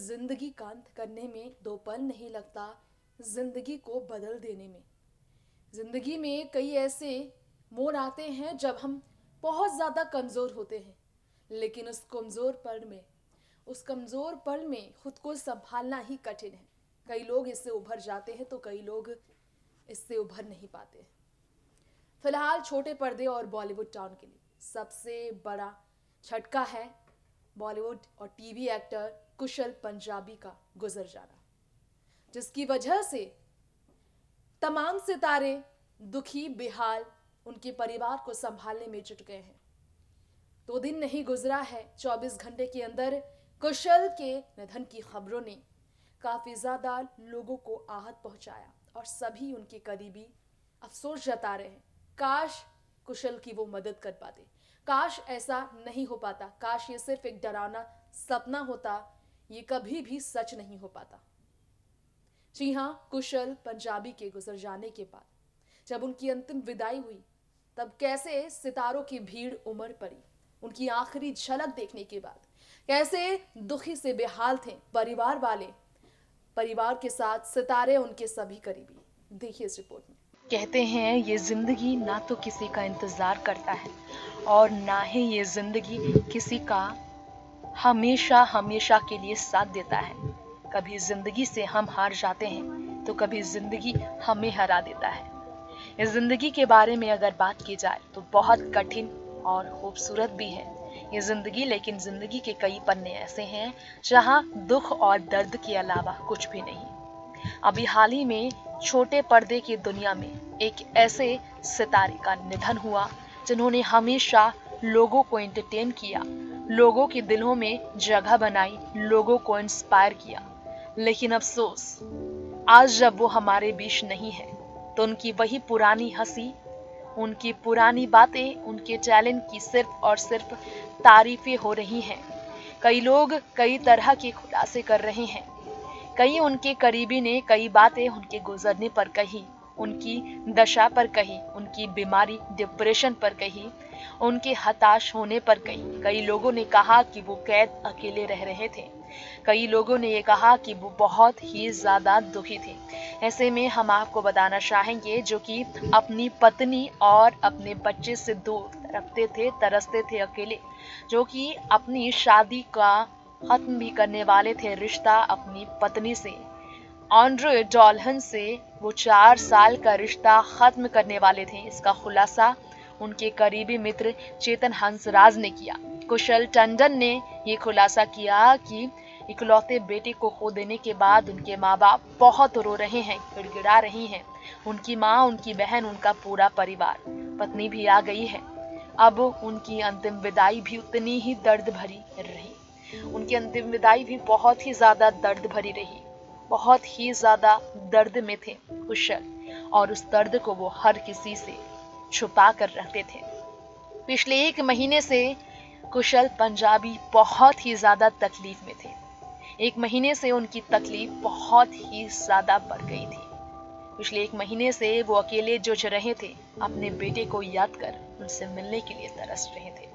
जिंदगी का अंत करने में दो पल नहीं लगता, जिंदगी को बदल देने में। जिंदगी में कई ऐसे मोड़ आते हैं जब हम बहुत ज़्यादा कमज़ोर होते हैं, लेकिन उस कमज़ोर पल में खुद को संभालना ही कठिन है। कई लोग इससे उभर जाते हैं तो कई लोग इससे उभर नहीं पाते। फिलहाल छोटे पर्दे और बॉलीवुड टाउन के लिए सबसे बड़ा झटका है बॉलीवुड और टीवी एक्टर कुशल पंजाबी का गुजर जाना, जिसकी वजह से तमाम सितारे दुखी बेहाल उनके परिवार को संभालने में जुट गए हैं। 2 दिन नहीं गुजरा है, 24 घंटे के अंदर कुशल के निधन की खबरों ने काफी ज्यादा लोगों को आहत पहुंचाया और सभी उनके करीबी अफसोस जता रहे हैं। काश कुशल की वो मदद कर पाते, काश ऐसा नहीं हो पाता, काश ये सिर्फ एक डरावना सपना होता, ये कभी भी सच नहीं हो पाता। जी हाँ, कुशल पंजाबी के गुजर जाने के बाद जब उनकी अंतिम विदाई हुई, तब कैसे सितारों की भीड़ उमड़ पड़ी। उनकी आखिरी झलक देखने के बाद कैसे दुखी से बेहाल थे परिवार वाले, परिवार के साथ सितारे, उनके सभी करीबी। देखिए इस रिपोर्ट में। कहते हैं ये जिंदगी ना तो किसी का इंतजार करता है और ना ही ये जिंदगी किसी का हमेशा हमेशा के लिए साथ देता है। कभी जिंदगी से हम हार जाते हैं तो कभी जिंदगी हमें हरा देता है। इस जिंदगी के बारे में अगर बात की जाए तो बहुत कठिन और खूबसूरत भी है ये जिंदगी, लेकिन जिंदगी के कई पन्ने ऐसे हैं जहां दुख और दर्द के अलावा कुछ भी नहीं। अभी हाल ही में छोटे पर्दे की दुनिया में एक ऐसे सितारे का निधन हुआ जिन्होंने हमेशा लोगों को एंटरटेन किया, लोगों के दिलों में जगह बनाई, लोगों को इंस्पायर किया। लेकिन अफसोस, आज जब वो हमारे बीच नहीं है तो उनकी वही पुरानी हंसी, उनकी पुरानी बातें, उनके टैलेंट की सिर्फ और सिर्फ तारीफें हो रही हैं। कई लोग कई तरह के खुलासे कर रहे हैं। कई उनके करीबी ने कई बातें उनके गुजरने पर कही, उनकी दशा पर कही, उनकी बीमारी डिप्रेशन पर कही, उनके हताश होने पर कही। कई लोगों ने कहा कि वो कैद अकेले रह रहे थे। कई लोगों ने ये कहा कि वो बहुत ही ज्यादा दुखी थे। ऐसे में हम आपको बताना चाहेंगे, जो कि अपनी पत्नी और अपने बच्चे से दूर रखते थे, तरसते थे अकेले, जो कि अपनी शादी का खत्म भी करने वाले थे रिश्ता अपनी पत्नी से, ऑन्ड्रे डॉल्हन से वो 4 साल का रिश्ता खत्म करने वाले थे। इसका खुलासा उनके करीबी मित्र चेतन हंसराज ने किया। कुशल टंडन ने ये खुलासा किया कि इकलौते बेटे को खो देने के बाद उनके माँ बाप बहुत रो रहे हैं, गिड़गिड़ा रही हैं। उनकी माँ, उनकी बहन, उनका पूरा परिवार, पत्नी भी आ गई है। अब उनकी अंतिम विदाई भी उतनी ही दर्द भरी रही। उनकी अंतिम विदाई भी बहुत ही ज्यादा दर्द भरी रही। बहुत ही ज्यादा दर्द में थे कुशल, और उस दर्द को वो हर किसी से छुपा कर रखते थे। पिछले 1 महीने से कुशल पंजाबी बहुत ही ज्यादा तकलीफ में थे। 1 महीने से उनकी तकलीफ बहुत ही ज्यादा बढ़ गई थी। पिछले 1 महीने से वो अकेले जूझ रहे थे, अपने बेटे को याद कर उनसे मिलने के लिए तरस रहे थे।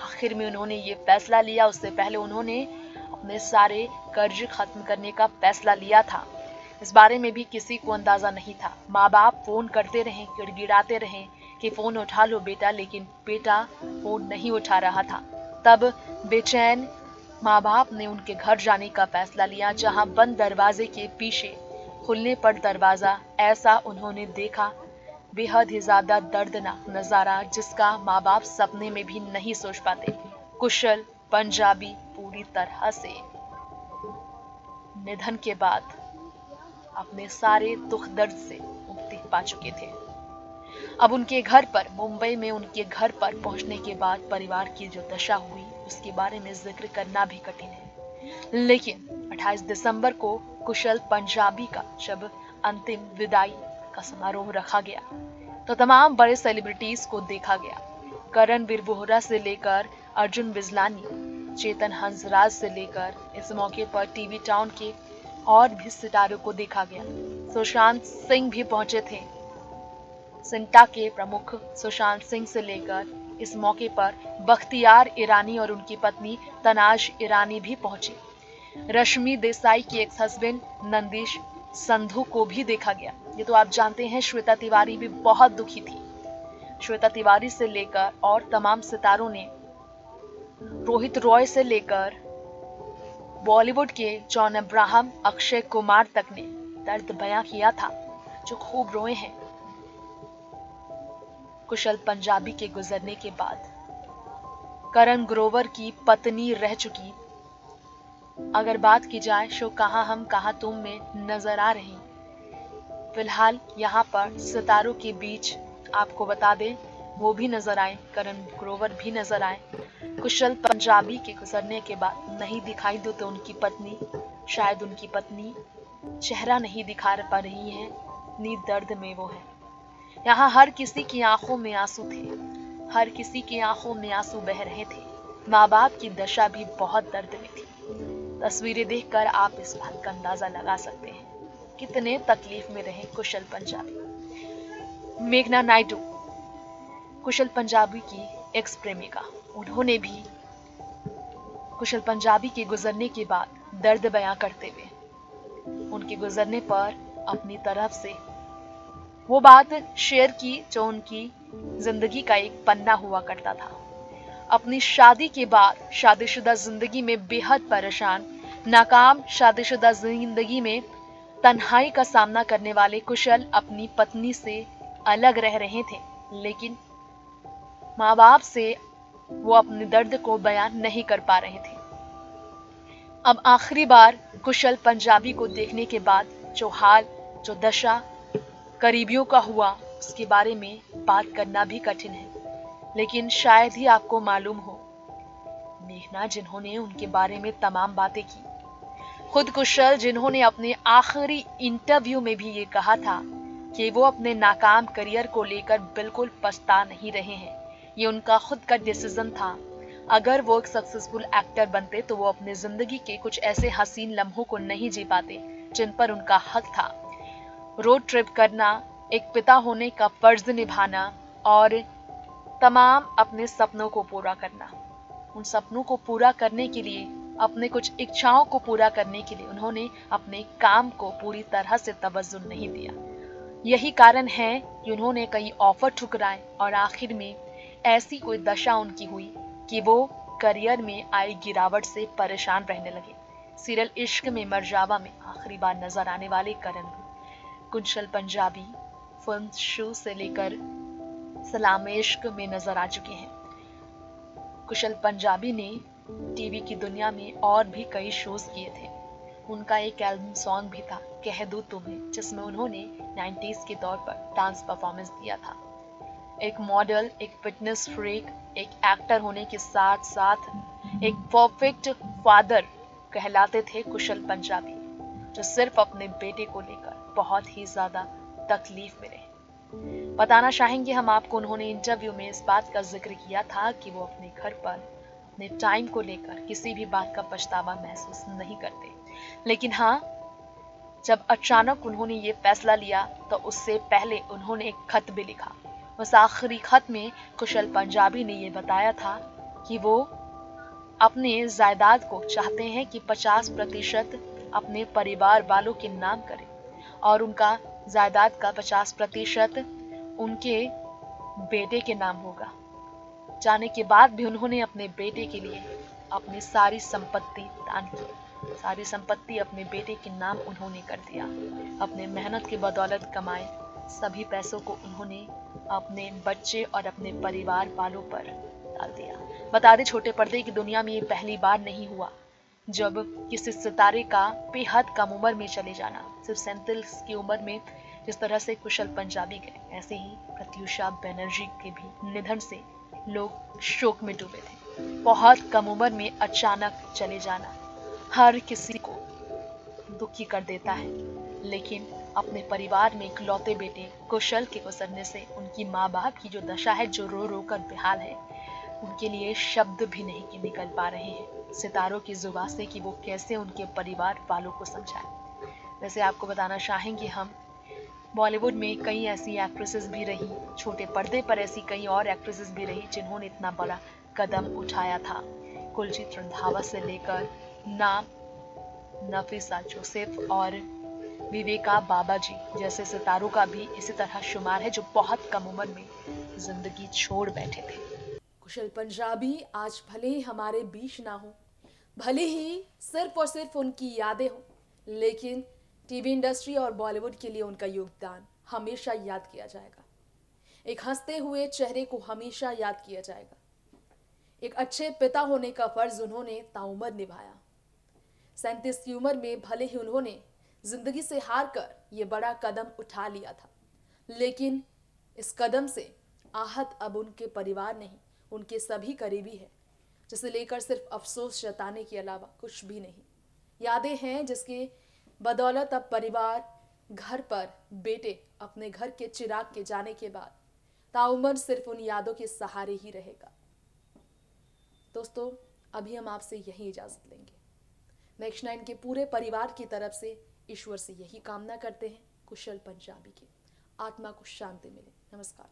आखिर में उन्होंने ये फैसला लिया। उससे पहले उन्होंने अपने सारे कर्ज खत्म करने का फैसला लिया था। इस बारे में भी किसी को अंदाजा नहीं था। माँ बाप फोन करते रहे, गिड़गिड़ाते रहे कि फोन उठा लो बेटा, लेकिन बेटा फोन नहीं उठा रहा था। तब बेचैन माँ बाप ने उनके घर जाने का फैसला लिया, जहाँ बंद दरवाजे के पीछे खुलने पर दरवाजा ऐसा उन्होंने देखा, बेहद ही ज्यादा दर्दनाक नजारा, जिसका माँ बाप सपने में भी नहीं सोच पाते। कुशल पंजाबी पूरी तरह से निधन के बाद अपने सारे दुख दर्द से मुक्ति पा चुके थे। अब उनके घर पर, मुंबई में उनके घर पर पहुंचने के बाद परिवार की जो दशा हुई उसके बारे में जिक्र करना भी कठिन है। लेकिन 28 दिसंबर को कुशल पंजाबी का जब अंतिम विदाई का समारोह रखा गया तो तमाम बड़े सेलिब्रिटीज को देखा गया। करणवीर बोहरा से लेकर अर्जुन बिजलानी, चेतन हंसराज से लेकर इस मौके पर टीवी टाउन के और भी सितारों को देखा गया। सुशांत सिंह भी पहुंचे थे। सिंटा के प्रमुख सुशांत सिंह से लेकर इस मौके पर बख्तियार ईरानी और उनकी पत्नी तनाज ईरानी भी पहुंचे। रश्मि देसाई की एक्स हस्बैंड नंदिश संधू को भी देखा गया। ये तो आप जानते हैं, श्वेता तिवारी भी बहुत दुखी थी। श्वेता तिवारी से लेकर और तमाम सितारों ने, रोहित रॉय से लेकर बॉलीवुड के जॉन अब्राहम, अक्षय कुमार तक ने दर्द बयां किया था, जो खूब रोए हैं कुशल पंजाबी के गुजरने के बाद। करण ग्रोवर की पत्नी रह चुकी, अगर बात की जाए शो कहां हम कहां तुम में नजर आ रही। फिलहाल यहाँ पर सितारों के बीच आपको बता दें, वो भी नजर आए, करण ग्रोवर भी नजर आए। कुशल पंजाबी के गुजरने के बाद नहीं दिखाई दो तो उनकी पत्नी, शायद उनकी पत्नी चेहरा नहीं दिखा पा रही है, इतनी दर्द में वो है। यहाँ हर किसी की आंखों में आंसू थे, हर किसी की आंखों में आंसू बह रहे थे। माँ बाप की दशा भी बहुत दर्द में थी। तस्वीरें देखकर आप इस बात का अंदाजा लगा सकते हैं कितने तकलीफ में रहे कुशल पंजाबी। मेघना नायडू, कुशल पंजाबी की एक्स प्रेमिका, उन्होंने भी कुशल पंजाबी के गुजरने के बाद दर्द बयां करते हुए उनके गुजरने पर अपनी तरफ से वो बात शेयर की जो उनकी जिंदगी का एक पन्ना हुआ करता था। अपनी शादी के बाद शादीशुदा जिंदगी में बेहद परेशान, नाकाम शादीशुदा जिंदगी में तन्हाई का सामना करने वाले कुशल अपनी पत्नी से अलग रह रहे थे, लेकिन माँ बाप से वो अपने दर्द को बयान नहीं कर पा रहे थे। अब आखिरी बार कुशल पंजाबी को देखने के बाद जो हाल, जो दशा करीबियों का हुआ, उसके बारे में बात करना भी कठिन है। लेकिन शायद ही आपको मालूम हो, मेघना जिन्होंने उनके बारे में तमाम बातें की, खुद कुशल जिन्होंने अपने आखिरी इंटरव्यू में भी ये कहा था कि वो अपने नाकाम करियर को लेकर बिल्कुल पछता नहीं रहे हैं, ये उनका खुद का डिसीजन था। अगर वो एक सक्सेसफुल एक्टर बनते तो वो अपने जिंदगी के कुछ ऐसे हसीन लम्हों को नहीं जी पाते जिन पर उनका हक था। रोड ट्रिप करना, एक पिता होने का फर्ज निभाना और तमाम अपने सपनों को पूरा करना, उन सपनों को पूरा करने के लिए, अपने कुछ इच्छाओं को पूरा करने के लिए उन्होंने अपने काम को पूरी तरह से तवज्जो नहीं दिया। यही कारण है कि उन्होंने कई ऑफर ठुकराए और आखिर में ऐसी कोई दशा उनकी हुई कि वो करियर में आई गिरावट से परेशान रहने लगे। सीरियल इश्क में मरजावा में आखिरी बार नजर आने वाले करण कुशल पंजाबी फिल्म शो से लेकर सलाम इश्क में नजर आ चुके हैं। कुशल पंजाबी ने टीवी की दुनिया में और भी कई शोज किए थे। उनका एक एल्बम सॉन्ग भी था, कह दूं तुम्हें, जिसमें उन्होंने 90s के दौर पर डांस परफॉर्मेंस दिया था। एक मॉडल, एक फिटनेस फ्रीक, एक एक्टर होने के साथ साथ एक परफेक्ट फादर कहलाते थे कुशल पंजाबी, जो सिर्फ अपने बेटे को लेकर बहुत ही ज्यादा तकलीफ में रहे। बताना चाहेंगे हम आपको, उन्होंने इंटरव्यू में इस बात का जिक्र किया था कि वो अपने घर पर अपने टाइम को लेकर किसी भी बात का पछतावा महसूस नहीं करते। लेकिन हाँ, जब अचानक उन्होंने ये फैसला लिया तो उससे पहले उन्होंने एक खत भी लिखा। उस आखिरी खत में कुशल पंजाबी ने ये बताया था कि वो अपने जायदाद को चाहते हैं कि 50% अपने परिवार वालों के नाम करें और उनका जायदाद का 50% उनके बेटे के नाम होगा। जाने के बाद भी उन्होंने अपने बेटे के लिए अपनी सारी संपत्ति दान की, सारी संपत्ति अपने बेटे के नाम उन्होंने कर दिया। अपने मेहनत की बदौलत कमाए सभी पैसों को उन्होंने अपने बच्चे और अपने परिवार वालों पर डाल दिया। बता दें, छोटे पर्दे की दुनिया में ये पहली बार नहीं हुआ जब किसी सितारे का बेहद कम उम्र में चले जाना, सिर्फ 37 की उम्र में जिस तरह से कुशल पंजाबी गए, ऐसे ही प्रत्युषा बनर्जी के भी निधन से लोग शोक में डूबे थे। बहुत कम उम्र में अचानक चले जाना हर किसी को दुखी कर देता है, लेकिन अपने परिवार में इकलौते बेटे कुशल के गुजरने से उनकी माँ बाप की जो दशा है, जो रो रो कर बेहाल है, उनके लिए शब्द भी नहीं निकल पा रहे हैं सितारों की जुबान से कि वो कैसे उनके परिवार वालों को समझाएं। वैसे आपको बताना चाहेंगे हम, बॉलीवुड में कई ऐसी एक्ट्रेसेस भी रही, छोटे पर्दे पर ऐसी कई और एक्ट्रेसेस भी रही जिन्होंने इतना बड़ा कदम उठाया था। कुलजीत रंधावा से लेकर नाम नफीसा जोसेफ और विवेका बाबा जी जैसे सितारों का भी इसी तरह शुमार है जो बहुत कम उम्र में जिंदगी छोड़ बैठे थे। कुशल पंजाबी आज भले ही हमारे बीच ना हो, भले ही सिर्फ और सिर्फ उनकी यादें हों, लेकिन टीवी इंडस्ट्री और बॉलीवुड के लिए उनका योगदान हमेशा याद किया जाएगा। एक हंसते हुए चेहरे को हमेशा याद किया जाएगा। एक अच्छे पिता होने का फर्ज उन्होंने ताउम्र निभाया। 37 की उम्र में भले ही उन्होंने जिंदगी से हार कर ये बड़ा कदम उठा लिया था, लेकिन इस कदम से आहत अब उनके परिवार नहीं, उनके सभी करीबी है, जिसे लेकर सिर्फ अफसोस जताने के अलावा कुछ भी नहीं। यादें हैं जिसके बदौलत अब परिवार घर पर बेटे अपने घर के चिराग के जाने के बाद ताउम्र सिर्फ उन यादों के सहारे ही रहेगा। दोस्तों, अभी हम आपसे यही इजाजत लेंगे। नेक्स्ट 9 के पूरे परिवार की तरफ से ईश्वर से यही कामना करते हैं कुशल पंजाबी की आत्मा को शांति मिले। नमस्कार।